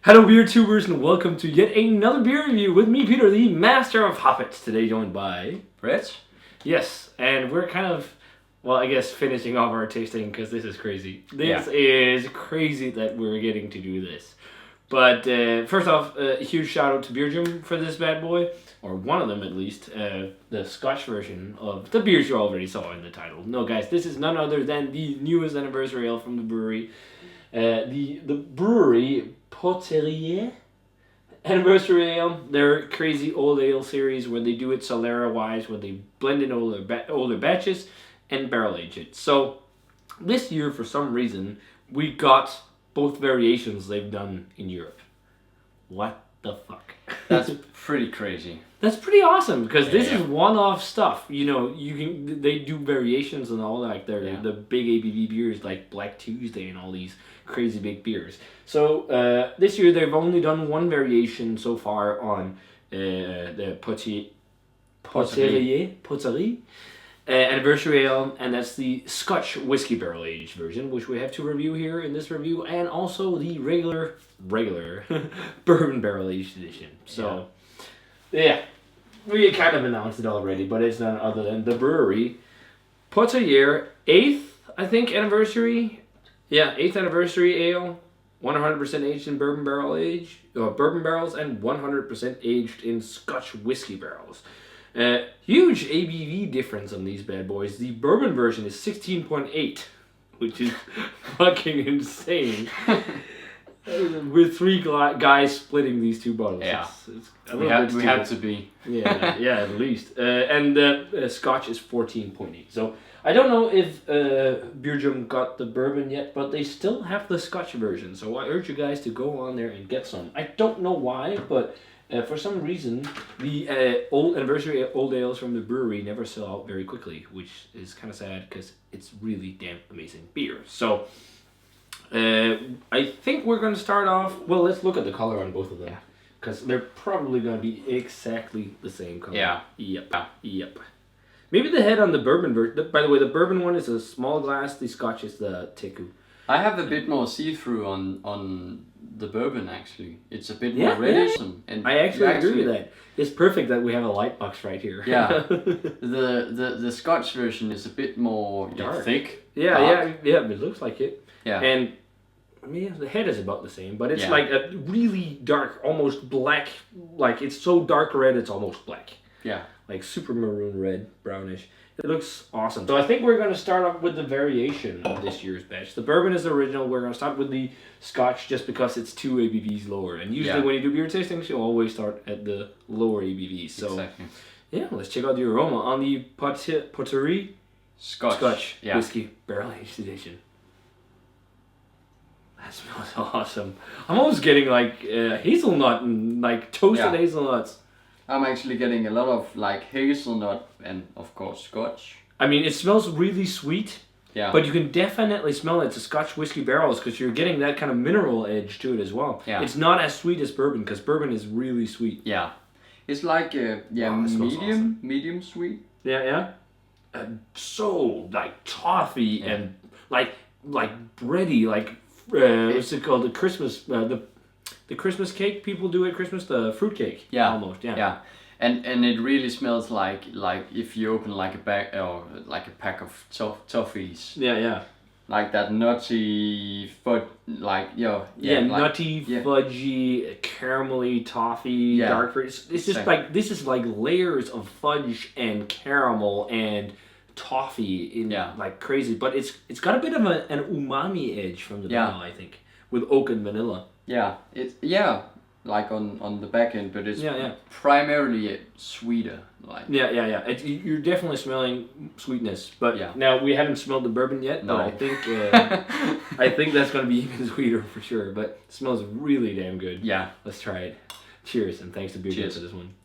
Hello beer tubers and welcome to yet another beer review with me, Peter, the master of hoppets. Today joined by... Rich? Yes, and we're kind of, I guess finishing off our tasting because this is crazy. This is crazy that we're getting to do this. But first off, a huge shout out to Beerjum for this bad boy, or one of them at least, the Scotch version of the beers you already saw in the title. No guys, this is none other than the newest anniversary ale from the brewery. The Bruery Poterie Anniversary Ale, their crazy old ale series where they do it Solera wise, where they blend in older batches and barrel age it. So this year, for some reason, we got both variations they've done in Europe. What the fuck? That's pretty crazy. That's pretty awesome because this is one-off stuff. You know, they do variations and all like the big ABV beers like Black Tuesday and all these crazy big beers. So this year they've only done one variation so far on the Poterie Poterie Anniversary Ale, and that's the Scotch whiskey barrel aged version, which we have to review here in this review, and also the regular bourbon barrel aged edition. So yeah, we kind of announced it already, but it's none other than the Bruery Poterie 8th, I think, anniversary. Yeah, 8th anniversary ale, 100% aged in bourbon barrels and 100% aged in Scotch whiskey barrels. Huge ABV difference on these bad boys. The bourbon version is 16.8, which is fucking insane. With three guys splitting these two bottles. Yeah, we have to be. Yeah, at least. And the Scotch is 14.8. So I don't know if Beerjum got the bourbon yet, but they still have the Scotch version. So I urge you guys to go on there and get some. I don't know why, but for some reason the old anniversary old ales from the brewery never sell out very quickly, which is kind of sad because it's really damn amazing beer. So I think we're going to start off... Well, let's look at the color on both of them. Because they're probably going to be exactly the same color. Yeah. Yep. Maybe the head on the bourbon version... By the way, the bourbon one is a small glass. The Scotch is the teku. I have a bit more see-through on the bourbon, actually. It's a bit more reddish. And I actually agree with that. It's perfect that we have a light box right here. Yeah. the Scotch version is a bit more thick. Yeah, it looks like it. Yeah. And the head is about the same, but it's like a really dark, almost black, like it's so dark red it's almost black. Yeah. Like super maroon red, brownish. It looks awesome. So I think we're going to start off with the variation of this year's batch. The bourbon is the original. We're going to start with the Scotch just because it's 2 ABVs lower. And usually when you do beer tastings, you always start at the lower ABVs. So exactly. Yeah, let's check out the aroma on the Poterie Scotch whiskey barrel aged edition. That smells awesome. I'm almost getting like hazelnut and like toasted hazelnuts. I'm actually getting a lot of like hazelnut and of course Scotch. I mean, it smells really sweet. Yeah. But you can definitely smell it's a Scotch whiskey barrels because you're getting that kind of mineral edge to it as well. Yeah. It's not as sweet as bourbon because bourbon is really sweet. Yeah. It's like medium sweet. Yeah. So like toffee and like bready, like what's it called? The Christmas the Christmas cake people do at Christmas, the fruit cake. Yeah. Almost. Yeah. Yeah. And it really smells like if you open like a bag or like a pack of toffees. Yeah. Like that nutty fudge, nutty, fudgy, caramelly toffee, dark fruit. This is like layers of fudge and caramel and toffee in like crazy, but it's got a bit of an umami edge from the vanilla, I think, with oak and vanilla. Yeah, like on the back end, but it's primarily sweeter. Like you're definitely smelling sweetness, but now we haven't smelled the bourbon yet. No, but I think that's gonna be even sweeter for sure. But it smells really damn good. Yeah, let's try it. Cheers, and thanks to Brewery for this one.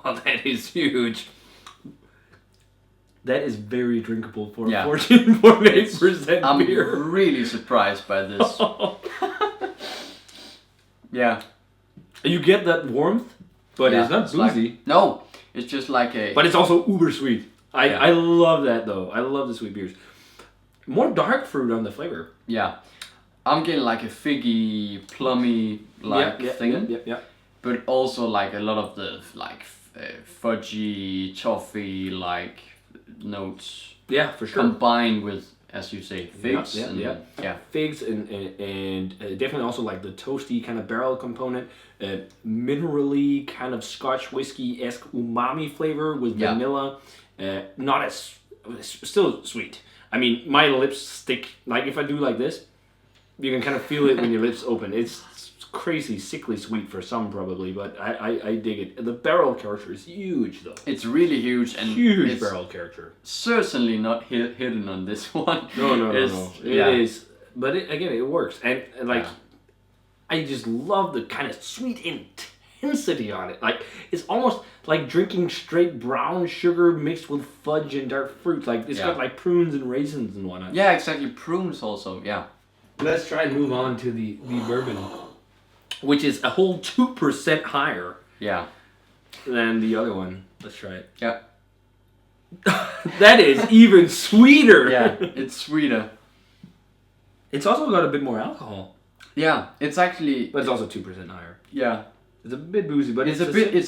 Oh, that is huge. That is very drinkable for 14.8% beer. I'm really surprised by this. Yeah. You get that warmth, but it's not boozy. No, it's just like a... But it's also uber sweet. I love that though. I love the sweet beers. more dark fruit on the flavor. Yeah. I'm getting like a figgy, plummy thing. Yeah. But also like a lot of the like fudgy, toffee like notes. Yeah, for sure. Combined with, as you say, figs. Yeah. Figs and definitely also like the toasty kind of barrel component, minerally kind of Scotch whiskey-esque umami flavor with vanilla. Not as still sweet. I mean, my lips stick like if I do like this, you can kind of feel it when your lips open. It's crazy, sickly sweet for some probably, but I dig it. The barrel character is huge though. It's really huge and huge barrel character. Certainly not hidden on this one. No. It is, but again, it works, and like I just love the kind of sweet intensity on it. Like it's almost like drinking straight brown sugar mixed with fudge and dark fruit. Like it's got like prunes and raisins and whatnot. Yeah, exactly. Prunes also. Yeah. Let's try and move on to the bourbon, which is a whole 2% higher. Yeah. Than the other one. Let's try it. Yeah. That is even sweeter. Yeah, it's sweeter. It's also got a bit more alcohol. Yeah, it's actually. But it's also 2% higher. Yeah. It's a bit boozy, but it's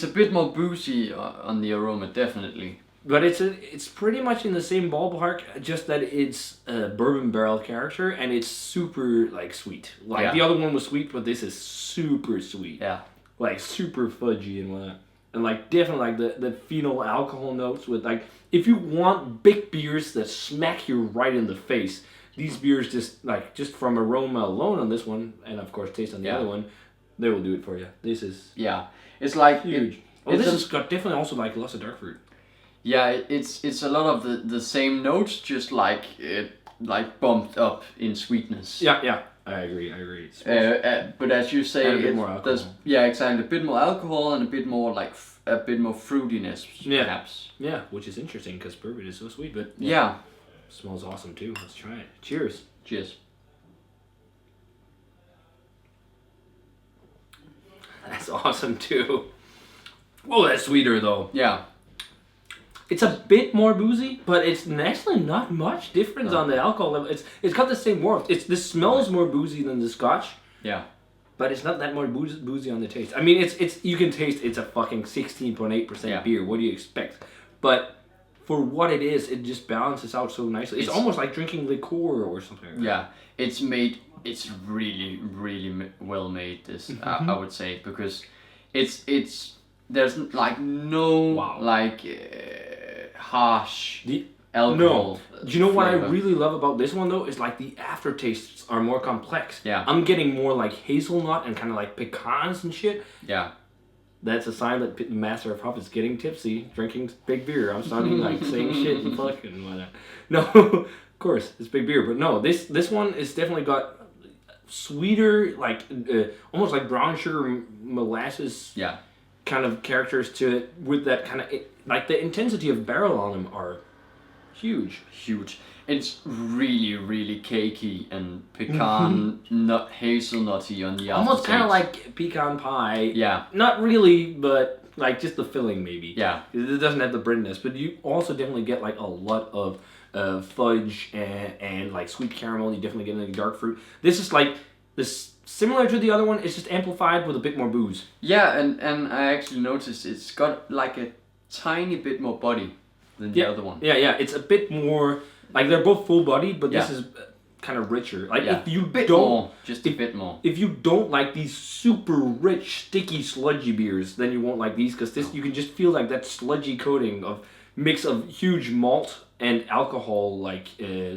a bit more boozy on the aroma, definitely. But it's pretty much in the same ballpark, just that it's a bourbon barrel character and it's super like sweet. Like the other one was sweet, but this is super sweet. Yeah. Like super fudgy and whatnot. And like definitely like the phenol alcohol notes with like if you want big beers that smack you right in the face, these beers just from aroma alone on this one, and of course taste on the other one, they will do it for you. This is it's like huge. This has got definitely also like lots of dark fruit. Yeah, it's a lot of the same notes, just like bumped up in sweetness. Yeah, I agree. But as you say, and a bit more alcohol. Exactly, a bit more alcohol and a bit more fruitiness, perhaps. Yeah, which is interesting because bourbon is so sweet, but smells awesome too. Let's try it. Cheers. Cheers. That's awesome too. Oh, that's sweeter though. Yeah. It's a bit more boozy, but it's actually not much difference on the alcohol level. It's got the same warmth. This smells more boozy than the Scotch. Yeah. But it's not that more boozy on the taste. I mean, it's you can taste it's a fucking 16.8% beer. What do you expect? But for what it is, it just balances out so nicely. It's almost like drinking liqueur or something. Yeah, it's really really well made. This I would say, because it's there's like no harsh alcohol. Do you know what I really love about this one though? Is like the aftertastes are more complex. Yeah. I'm getting more like hazelnut and kind of like pecans and shit. Yeah. That's a sign that the master of Huff is getting tipsy, drinking big beer. I'm starting like saying shit and fucking whatnot. No, of course it's big beer, but no, this one is definitely got sweeter, like almost like brown sugar molasses. Yeah. Kind of characters to it with that kind of like the intensity of barrel on them are huge. It's really really cakey and pecan nut hazelnutty on the outside. Almost kind of like pecan pie. Yeah. Not really, but like just the filling maybe. Yeah. It doesn't have the breadness, but you also definitely get like a lot of fudge and like sweet caramel. You definitely get the dark fruit. This is like this. Similar to the other one, it's just amplified with a bit more booze. Yeah, and I actually noticed it's got like a tiny bit more body than the other one. Yeah, it's a bit more, like they're both full bodied, but this is kind of richer. Like if you just a bit more. If you don't like these super rich, sticky, sludgy beers, then you won't like these, because you can just feel like that sludgy coating of mix of huge malt and alcohol, like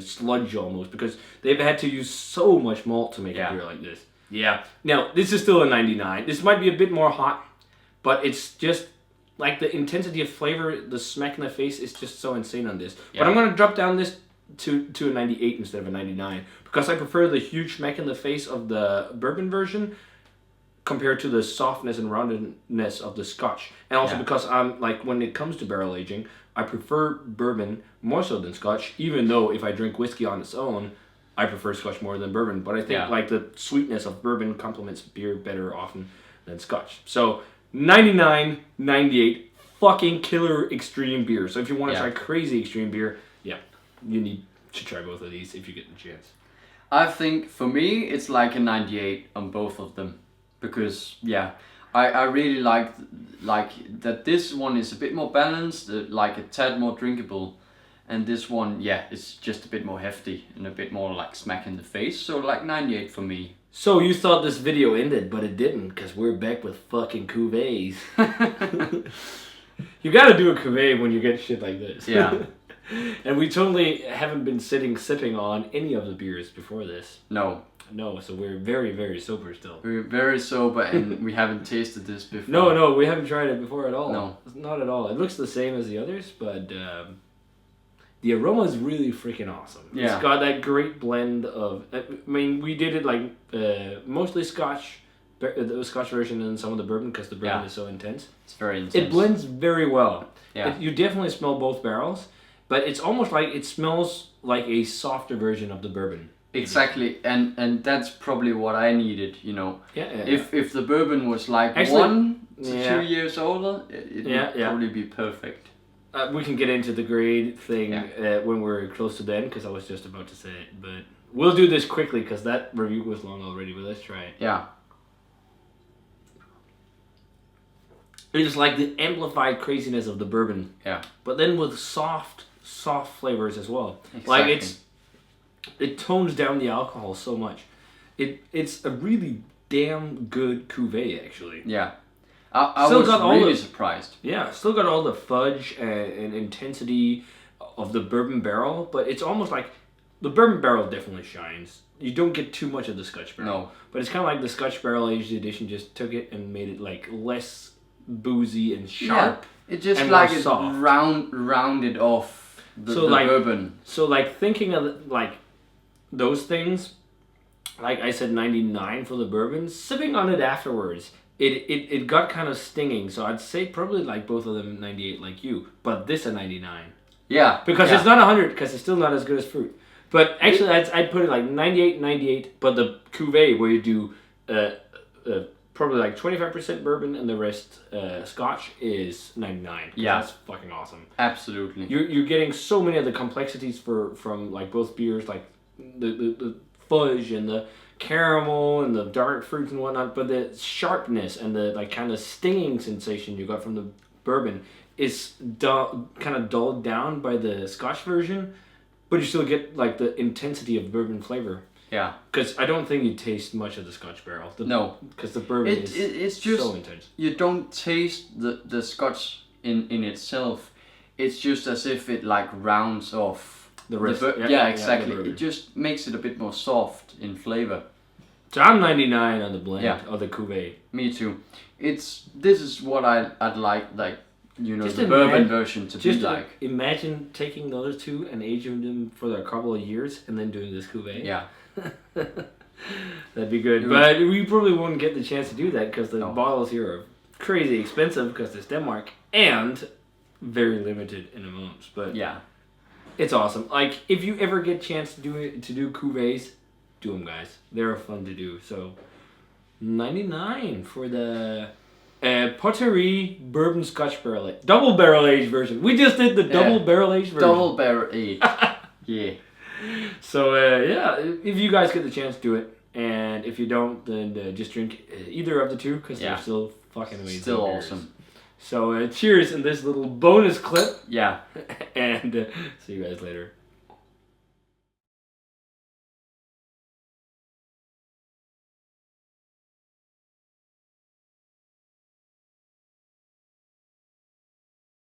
sludge almost, because they've had to use so much malt to make a beer like this. Yeah. Now, this is still a 99. This might be a bit more hot, but it's just like the intensity of flavor, the smack in the face is just so insane on this. Yeah. But I'm going to drop down this to a 98 instead of a 99 because I prefer the huge smack in the face of the bourbon version compared to the softness and roundedness of the Scotch. And also because I'm like, when it comes to barrel aging, I prefer bourbon more so than Scotch, even though if I drink whiskey on its own, I prefer Scotch more than bourbon, but I think like the sweetness of bourbon complements beer better often than Scotch. So 99, 98, fucking killer extreme beer. So if you want to try crazy extreme beer, you need should try both of these if you get the chance. I think for me it's like a 98 on both of them, because yeah, I really like that this one is a bit more balanced, like a tad more drinkable, and this one, yeah, it's just a bit more hefty and a bit more like smack in the face. So like 98 for me. So you thought this video ended, but it didn't, because we're back with fucking cuvées. You gotta do a cuvée when you get shit like this. Yeah. And we totally haven't been sipping on any of the beers before this. No. No, so we're very, very sober still. We're very sober and we haven't tasted this before. No, we haven't tried it before at all. No. Not at all. It looks the same as the others, but the aroma is really freaking awesome. Yeah. It's got that great blend of... I mean, we did it like mostly Scotch, the Scotch version and some of the bourbon, because the bourbon is so intense. It's very intense. It blends very well. Yeah. You definitely smell both barrels, but it's almost like it smells like a softer version of the bourbon. Exactly, and that's probably what I needed, you know. Yeah. If the bourbon was like actually, 1 to 2 years older, it would probably be perfect. We can get into the grade thing when we're close to the end, because I was just about to say it, but we'll do this quickly because that review was long already, but let's try it. Yeah. It's like the amplified craziness of the bourbon. Yeah. But then with soft flavors as well. Exactly. Like it tones down the alcohol so much. It's a really damn good cuvée, actually. Yeah. I was really surprised. Yeah, still got all the fudge and intensity of the bourbon barrel, but it's almost like the bourbon barrel definitely shines. You don't get too much of the Scotch barrel. No. But it's kind of like the Scotch barrel aged edition just took it and made it like less boozy and sharp. Yeah, it just and like more it soft. rounded off the bourbon. So like thinking of like those things, like I said 99 for the bourbon, sipping on it afterwards, it got kind of stinging. So I'd say probably like both of them 98 like you, but this a 99. Yeah. Because it's not 100, because it's still not as good as fruit. But actually I'd put it like 98, but the cuvée where you do probably like 25% bourbon and the rest Scotch is 99. Yeah. That's fucking awesome. Absolutely. You're getting so many of the complexities from like both beers, like the fudge and the caramel and the dark fruits and whatnot, but the sharpness and the like kind of stinging sensation you got from the bourbon is kind of dulled down by the Scotch version, but you still get like the intensity of bourbon flavor. Yeah. Because I don't think you taste much of the Scotch barrel. No. Because the bourbon it's just so intense. You don't taste the Scotch in itself. It's just as if it like rounds off the rest. Yeah, exactly. It just makes it a bit more soft in flavor. So I'm 99 on the blend of the cuvée. Me too. This is what I'd like you know, just the bourbon version to be like. Imagine taking those two and aging them for a couple of years and then doing this cuvée. Yeah. That'd be good. But we probably won't get the chance to do that because the bottles here are crazy expensive because it's Denmark and very limited in amounts. But yeah, it's awesome. Like if you ever get a chance to do cuvées, do them, guys. They're fun to do. So 99 for the Poterie Bourbon Scotch Barrel Double Barrel Aged version. We just did the Double Barrel Aged version. Double Barrel Aged. Yeah. So if you guys get the chance, do it. And if you don't, then just drink either of the two because they're still fucking amazing. Still beers. awesome. So cheers in this little bonus clip. Yeah. And see you guys later.